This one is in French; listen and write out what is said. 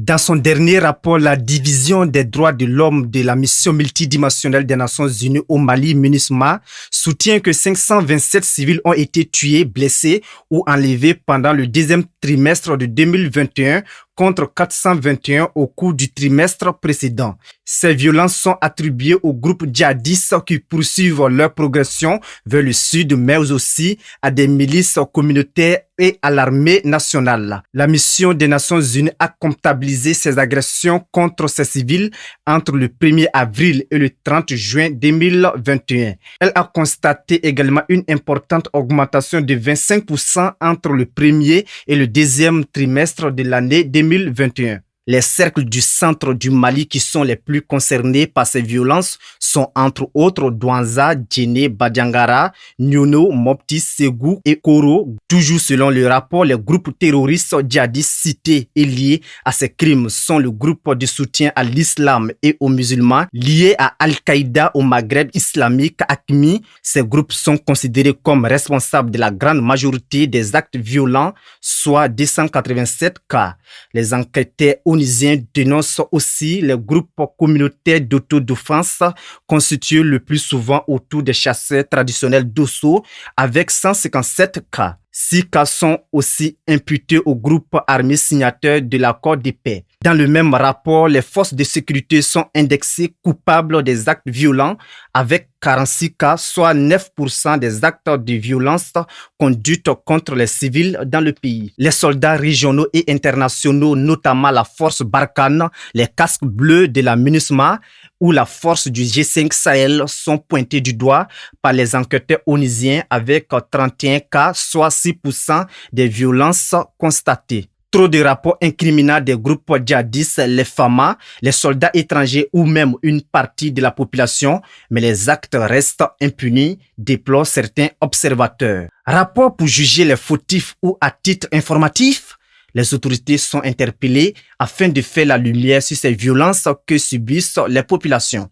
Dans son dernier rapport, la division des droits de l'homme de la mission multidimensionnelle des Nations Unies au Mali, MINUSMA, soutient que 527 civils ont été tués, blessés ou enlevés pendant le deuxième trimestre de 2021 contre 421 au cours du trimestre précédent. Ces violences sont attribuées aux groupes djihadistes qui poursuivent leur progression vers le sud, mais aussi à des milices communautaires et à l'armée nationale. La mission des Nations Unies a comptabilisé ces agressions contre ces civils entre le 1er avril et le 30 juin 2021. Elle a constaté également une importante augmentation de 25% entre le premier et le deuxième trimestre de l'année 2021. Les cercles du centre du Mali qui sont les plus concernés par ces violences sont entre autres Douanza, Djéné, Badiangara, Nyono, Mopti, Ségou et Koro. Toujours selon le rapport, les groupes terroristes djihadistes cités et liés à ces crimes sont le groupe de soutien à l'islam et aux musulmans liés à Al-Qaïda au Maghreb islamique AQMI. Ces groupes sont considérés comme responsables de la grande majorité des actes violents, soit 287 cas. Les enquêteurs onisiens dénoncent aussi les groupes communautaires d'autodéfense constitués le plus souvent autour des chasseurs traditionnels d'Osso avec 157 cas. 6 cas sont aussi imputés au groupe armé signateur de l'accord de paix. Dans le même rapport, les forces de sécurité sont indexées coupables des actes violents avec 46 cas, soit 9% des actes de violence conduites contre les civils dans le pays. Les soldats régionaux et internationaux, notamment la force Barkhane, les casques bleus de la MINUSMA ou la force du G5 Sahel sont pointés du doigt par les enquêteurs onisiens avec 31 cas, soit 6% des violences constatées. Trop de rapports incriminants des groupes djihadistes, les FAMA, les soldats étrangers ou même une partie de la population, mais les actes restent impunis, déplorent certains observateurs. Rapport pour juger les fautifs ou à titre informatif, les autorités sont interpellées afin de faire la lumière sur ces violences que subissent les populations.